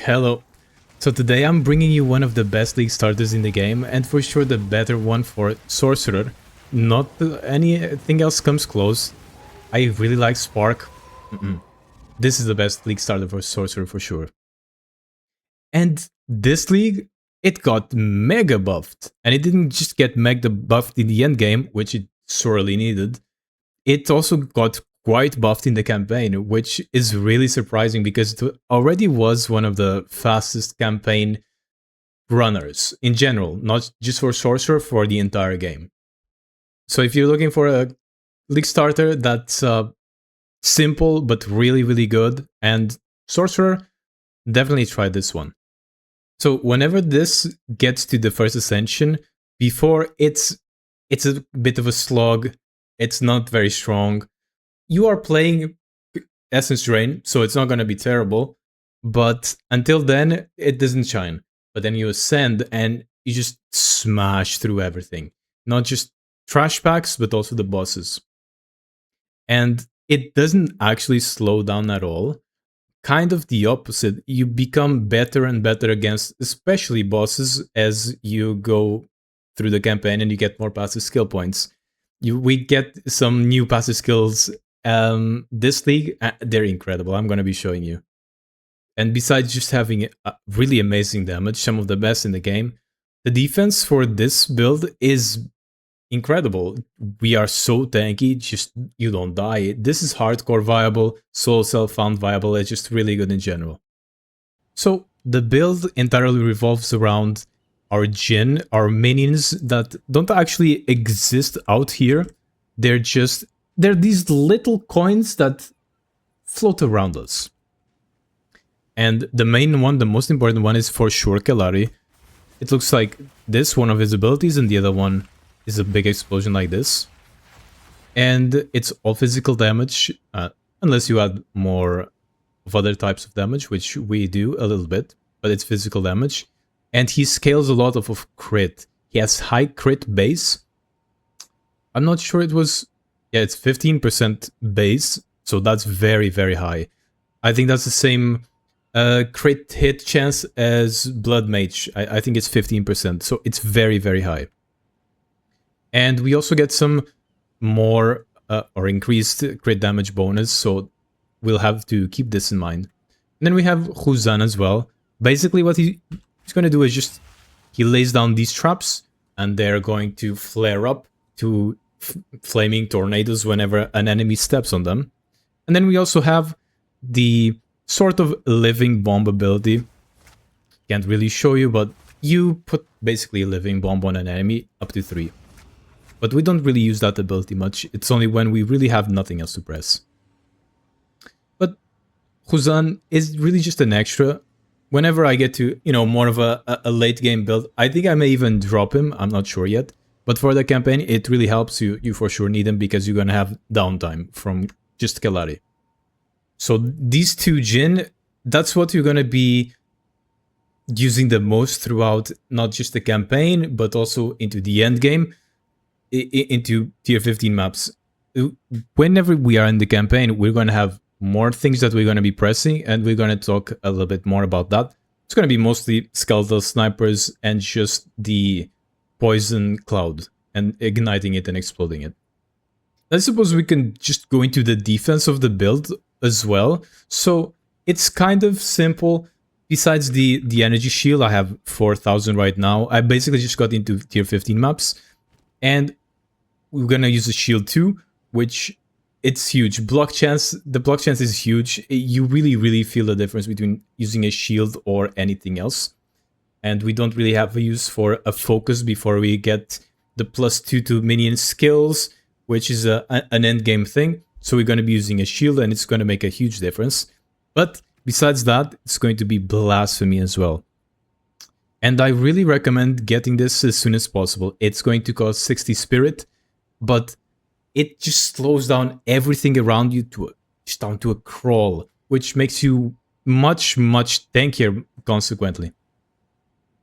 Hello. So today I'm bringing you one of the best league starters in the game, and for sure the better one for Sorcerer. Not that anything else comes close. I really like Spark. This is the best league starter for Sorcerer for sure. And this league, it got mega buffed. And it didn't just get mega buffed in the end game, which it sorely needed. It also got quite buffed in the campaign, which is really surprising because it already was one of the fastest campaign runners in general, not just for Sorcerer, for the entire game. So if you're looking for a league starter that's simple but really, really good, and Sorcerer, definitely try this one. So whenever this gets to the first ascension, before it's a bit of a slog, it's not very strong. You are playing Essence Drain, so it's not going to be terrible. But until then, it doesn't shine. But then you ascend and you just smash through everything. Not just trash packs, but also the bosses. And it doesn't actually slow down at all. Kind of the opposite. You become better and better against especially bosses as you go through the campaign and you get more passive skill points. We get some new passive skills this league. They're incredible. I'm going to be showing you. And besides just having really amazing damage, some of the best in the game, the defense for this build is incredible. We are so tanky, just you don't die. This is hardcore viable, soul cell found viable. It's just really good in general. So the build entirely revolves around our Jinn, our minions that don't actually exist out here. They're these little coins that float around us. And the main one, the most important one, is for sure Kelari. It looks like this, one of his abilities, and the other one is a big explosion like this. And it's all physical damage, unless you add more of other types of damage, which we do a little bit, but it's physical damage. And he scales a lot of crit. He has high crit base. I'm not sure it was... Yeah, it's 15% base, so that's very, very high. I think that's the same crit hit chance as Blood Mage. I think it's 15%, so it's very, very high. And we also get some more or increased crit damage bonus, so we'll have to keep this in mind. And then we have Huzan as well. Basically what he's going to do is just, he lays down these traps, and they're going to flare up to flaming tornadoes whenever an enemy steps on them. And then we also have the sort of living bomb ability. Can't really show you, but you put basically a living bomb on an enemy up to 3. But we don't really use that ability much. It's only when we really have nothing else to press. But Huzan is really just an extra. Whenever I get to, more of a late game build, I think I may even drop him. I'm not sure yet. But for the campaign, it really helps you. You for sure need him because you're going to have downtime from just Kelari. So these two Jinn, that's what you're going to be using the most throughout not just the campaign, but also into the end game, into tier 15 maps. Whenever we are in the campaign, we're going to have more things that we're going to be pressing, and we're going to talk a little bit more about that. It's going to be mostly skeletal snipers and just the poison cloud and igniting it and exploding it. I suppose we can just go into the defense of the build as well. So it's kind of simple. Besides the energy shield, I have 4,000 right now. I basically just got into tier 15 maps, and we're gonna use a shield too, which it's huge. The block chance is huge. You really, really feel the difference between using a shield or anything else. And we don't really have a use for a focus before we get the +2 to minion skills, which is an end game thing. So we're going to be using a shield, and it's going to make a huge difference. But besides that, it's going to be blasphemy as well. And I really recommend getting this as soon as possible. It's going to cost 60 spirit, but it just slows down everything around you just down to a crawl, which makes you much, much tankier consequently.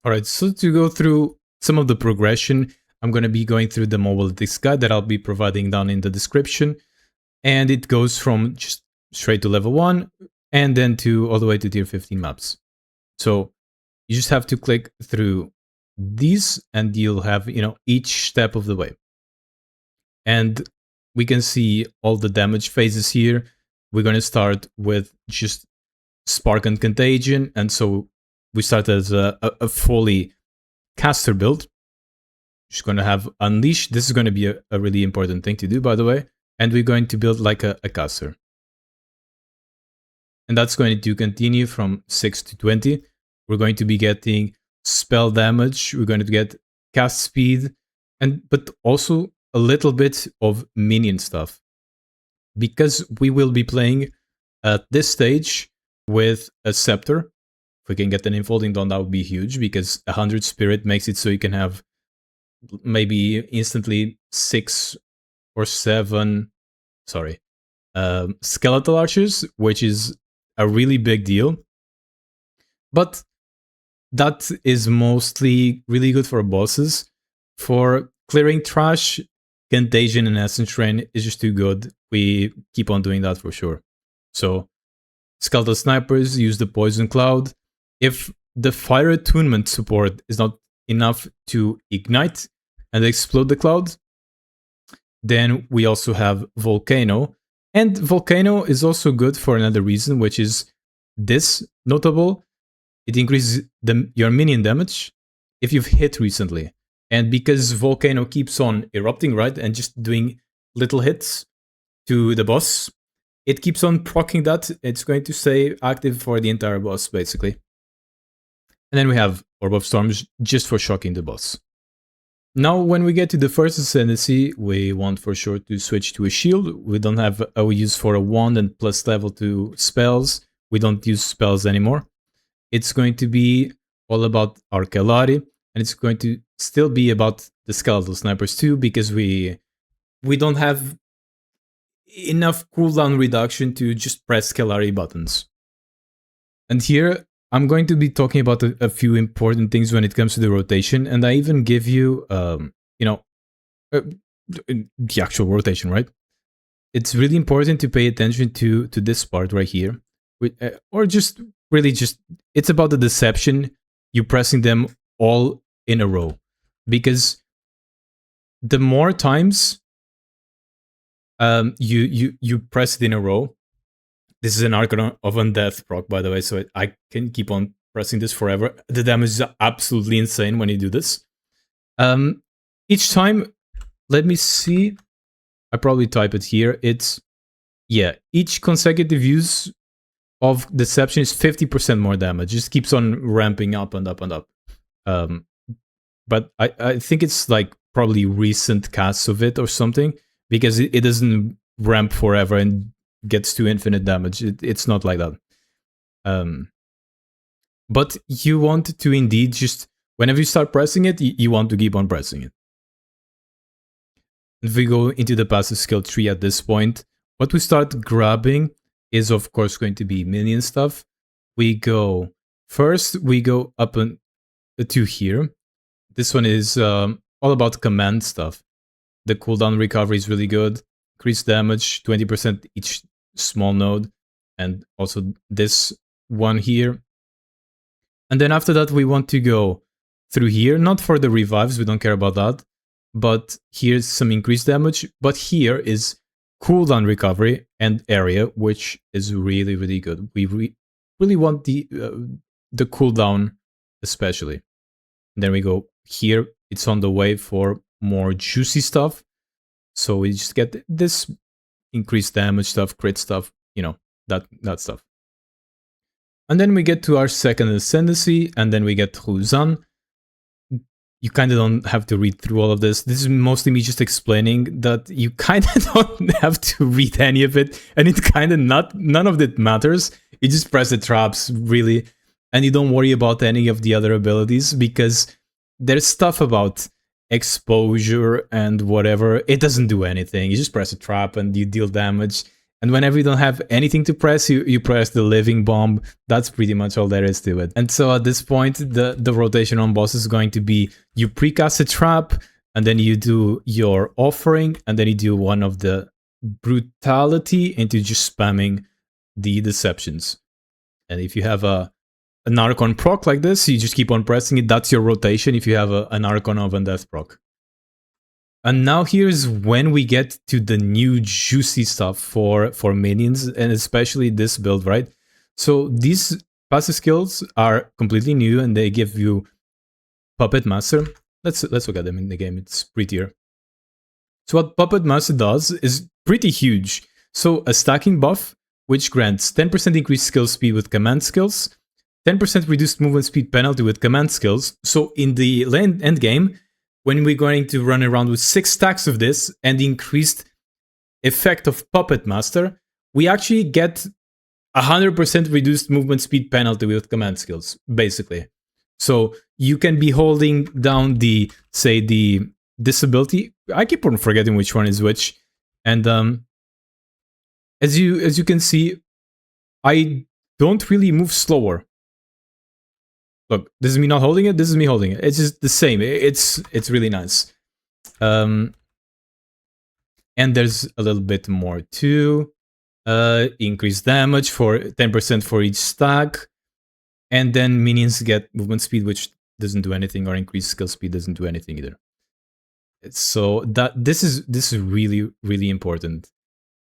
Alright, so to go through some of the progression, I'm going to be going through the Mobalytics guide that I'll be providing down in the description. And it goes from just straight to level 1 and then to all the way to tier 15 maps. So you just have to click through these and you'll have, each step of the way. And we can see all the damage phases here. We're going to start with just Spark and Contagion. And so we start as a fully caster build. Just going to have Unleash. This is going to be a really important thing to do, by the way. And we're going to build like a caster. And that's going to continue from 6 to 20. We're going to be getting spell damage. We're going to get cast speed, but also a little bit of minion stuff. Because we will be playing at this stage with a scepter. If we can get an enfolding dawn, that would be huge, because 100 spirit makes it so you can have maybe instantly 6 or 7, skeletal archers, which is a really big deal. But that is mostly really good for bosses. For clearing trash, Contagion and Essence Rain is just too good. We keep on doing that for sure. So, Skeletal Snipers use the Poison Cloud. If the Fire Attunement support is not enough to ignite and explode the cloud, then we also have Volcano. And Volcano is also good for another reason, which is this notable. It increases your minion damage if you've hit recently. And because Volcano keeps on erupting, right, and just doing little hits to the boss, it keeps on proccing that. It's going to stay active for the entire boss, basically. And then we have Orb of Storms just for shocking the boss. Now, when we get to the first ascendancy, we want for sure to switch to a shield. We don't have a use for a wand and plus level 2 spells. We don't use spells anymore. It's going to be all about our Kelari, and it's going to still be about the Skeletal Snipers too, because we don't have enough cooldown reduction to just press Kelari buttons. And here, I'm going to be talking about a few important things when it comes to the rotation, and I even give you, the actual rotation, right? It's really important to pay attention to this part right here, or just really just, it's about the deception. You're pressing them all in a row, because the more times you press it in a row. This is an Archon of Undeath proc, by the way, so I can keep on pressing this forever. The damage is absolutely insane when you do this. Each time, let me see. I probably type it here. Each consecutive use of Deception is 50% more damage. It just keeps on ramping up and up and up. But I think it's like probably recent casts of it or something, because it doesn't ramp forever and gets to infinite damage. It's not like that. But you want to indeed just, whenever you start pressing it, you want to keep on pressing it. If we go into the passive skill tree at this point, what we start grabbing is of course going to be minion stuff. We go up to here. This one is all about command stuff. The cooldown recovery is really good. Increased damage, 20% each small node. And also this one here. And then after that, we want to go through here. Not for the revives, we don't care about that. But here's some increased damage. But here is cooldown recovery and area, which is really, really good. We really want the cooldown especially. And then we go here. It's on the way for more juicy stuff. So we just get this increased damage stuff, crit stuff, that stuff. And then we get to our second ascendancy, and then we get Huzan. You kind of don't have to read through all of this. This is mostly me just explaining that you kind of don't have to read any of it, and it kind of none of it matters. You just press the traps, really, and you don't worry about any of the other abilities, because there's stuff about exposure and whatever. It doesn't do anything. You just press a trap and you deal damage. And whenever you don't have anything to press, you press the living bomb. That's pretty much all there is to it. And so at this point, the rotation on boss is going to be, you precast a trap, and then you do your offering, and then you do one of the brutality into just spamming the deceptions. And if you have a an Archon proc like this, you just keep on pressing it. That's your rotation if you have an Archon of Undeath proc. And now here's when we get to the new juicy stuff for minions, and especially this build, right? So these passive skills are completely new, and they give you Puppet Master. Let's look at them in the game. It's prettier. So what Puppet Master does is pretty huge. So a stacking buff, which grants 10% increased skill speed with command skills, 10% reduced movement speed penalty with command skills. So in the end game, when we're going to run around with 6 stacks of this and the increased effect of Puppet Master, we actually get 100% reduced movement speed penalty with command skills, basically. So you can be holding down the, say, the disability. I keep on forgetting which one is which. And as you can see, I don't really move slower. Look, this is me not holding it, this is me holding it. It's just the same. It's really nice. And there's a little bit more too. Increased damage for 10% for each stack. And then minions get movement speed, which doesn't do anything, or increased skill speed doesn't do anything either. So that this is really, really important.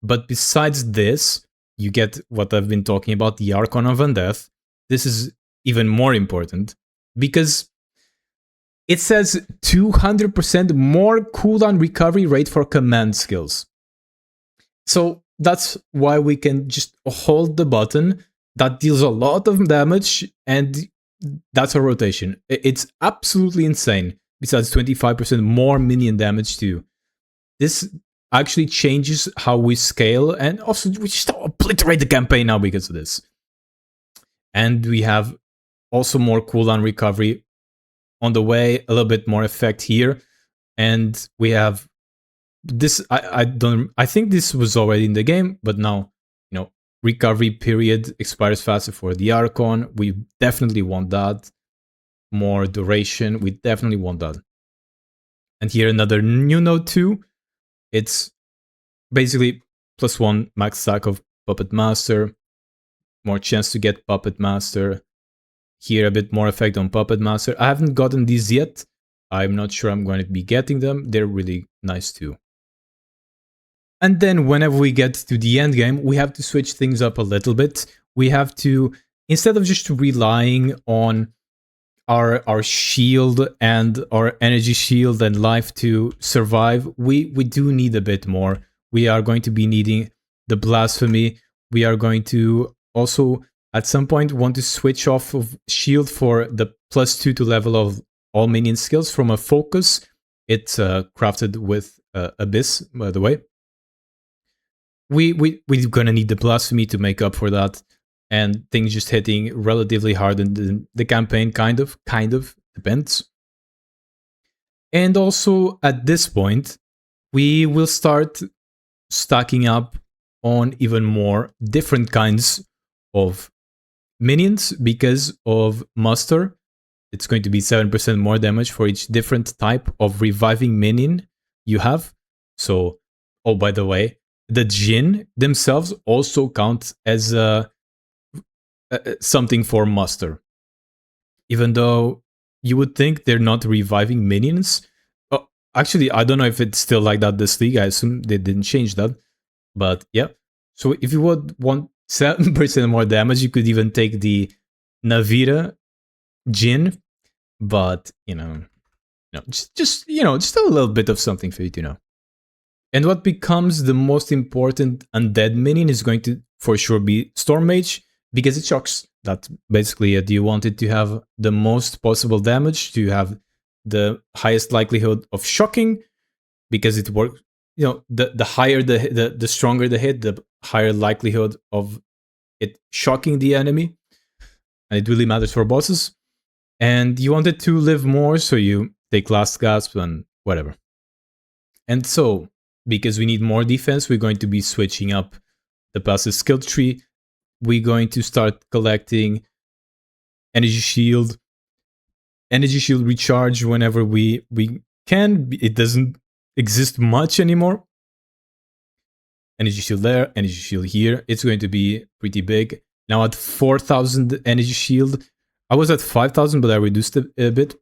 But besides this, you get what I've been talking about, the Archon of Undeath. This is even more important because it says 200% more cooldown recovery rate for command skills. So that's why we can just hold the button. That deals a lot of damage, and that's a rotation. It's absolutely insane. Besides 25% more minion damage too. This actually changes how we scale, and also we just obliterate the campaign now because of this. And we have also more cooldown recovery on the way, a little bit more effect here, and we have this. I think this was already in the game, but now, you know, recovery period expires faster for the Archon. We definitely want that. More duration, we definitely want that. And here another new node too. It's basically +1 max stack of Puppet Master, more chance to get Puppet Master. Here a bit more effect on Puppet Master. I haven't gotten these yet. I'm not sure I'm going to be getting them. They're really nice too. And then whenever we get to the end game, we have to switch things up a little bit. We have to, instead of just relying on our shield and our energy shield and life to survive, we do need a bit more. We are going to be needing the blasphemy. We are going to also at some point want to switch off of shield for the +2 to level of all minion skills from a focus. It's crafted with Abyss, by the way. We're gonna need the blasphemy to make up for that, and things just hitting relatively hard in the campaign, kind of depends. And also at this point, we will start stacking up on even more different kinds of minions because of muster. It's going to be 7% more damage for each different type of reviving minion you have. So, oh, by the way, the Jinn themselves also count as something for muster. Even though you would think they're not reviving minions. Oh, actually, I don't know if it's still like that this league. I assume they didn't change that. But yeah. So if you would want 7% more damage, you could even take the Navira Jinn. But, just a little bit of something for you to know. And what becomes the most important undead minion is going to for sure be Storm Mage, because it shocks. That's basically it. You want it to have the most possible damage, to have the highest likelihood of shocking, because it works. The higher the stronger the hit, the higher likelihood of it shocking the enemy, and it really matters for bosses. And you want it to live more, so you take Last Gasp and whatever. And so, because we need more defense, we're going to be switching up the passive skill tree. We're going to start collecting energy shield recharge whenever we can. It doesn't exist much anymore. Energy shield there, energy shield here. It's going to be pretty big. Now at 4,000 energy shield, I was at 5,000, but I reduced it a bit.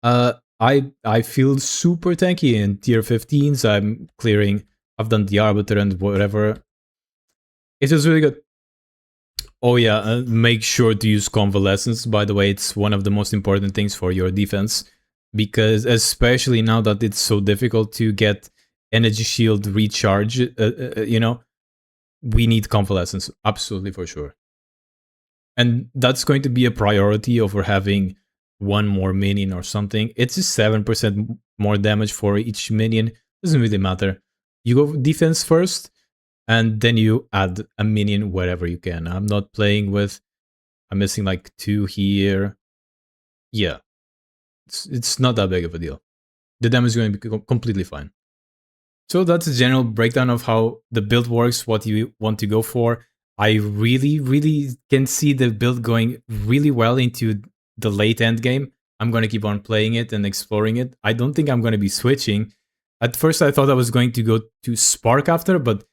I feel super tanky in tier 15s. I'm clearing. I've done the Arbiter and whatever. It was really good. Oh yeah, make sure to use Convalescence. By the way, it's one of the most important things for your defense. Because especially now that it's so difficult to get energy shield recharge, you know, we need Convalescence. Absolutely for sure. And that's going to be a priority over having one more minion or something. It's just 7% more damage for each minion. Doesn't really matter. You go defense first, and then you add a minion wherever you can. I'm not playing with... I'm missing like 2 here. Yeah, it's not that big of a deal. The damage is going to be completely fine. So that's a general breakdown of how the build works, what you want to go for. I really can see the build going really well into the late end game. I'm going to keep on playing it and exploring it. I don't think I'm going to be switching. At first I thought I was going to go to Spark after, but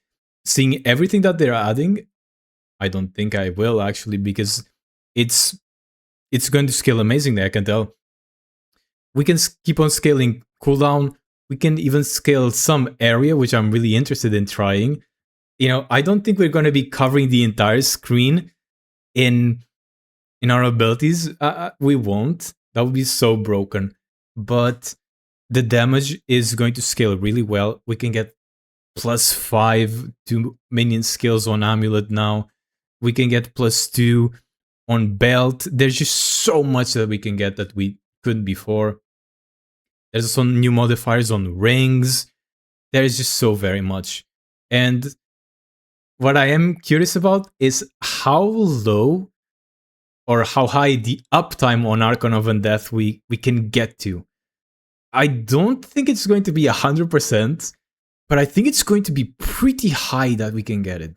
seeing everything that they're adding, I don't think I will actually, because it's going to scale amazingly, I can tell. We can keep on scaling cooldown. We can even scale some area, which I'm really interested in trying. You know, I don't think we're going to be covering the entire screen in our abilities. We won't. That would be so broken. But the damage is going to scale really well. We can get +5 to minion skills on Amulet now. We can get +2 on Belt. There's just so much that we can get that we couldn't before. There's some new modifiers on rings. There is just so very much. And what I am curious about is how low or how high the uptime on Archon of Undeath we can get to. I don't think it's going to be 100%, but I think it's going to be pretty high that we can get it.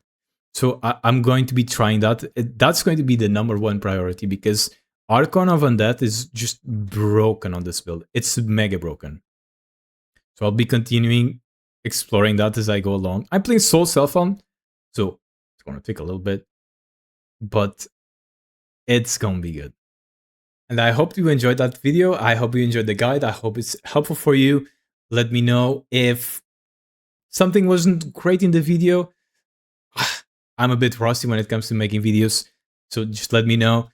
So I'm going to be trying that. That's going to be the #1 priority, because Archon of Undeath is just broken on this build. It's mega broken. So I'll be continuing exploring that as I go along. I'm playing Soul Self-Found, so it's going to take a little bit, but it's going to be good. And I hope you enjoyed that video. I hope you enjoyed the guide. I hope it's helpful for you. Let me know if something wasn't great in the video. I'm a bit rusty when it comes to making videos, so just let me know.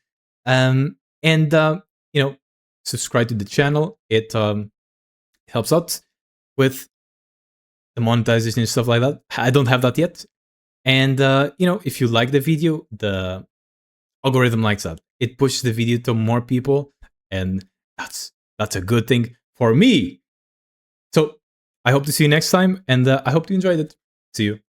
And you know, subscribe to the channel. It helps out with the monetization and stuff like that. I don't have that yet. And you know, if you like the video, the algorithm likes that. It pushes the video to more people, and that's a good thing for me. So I hope to see you next time, and I hope you enjoyed it. See you.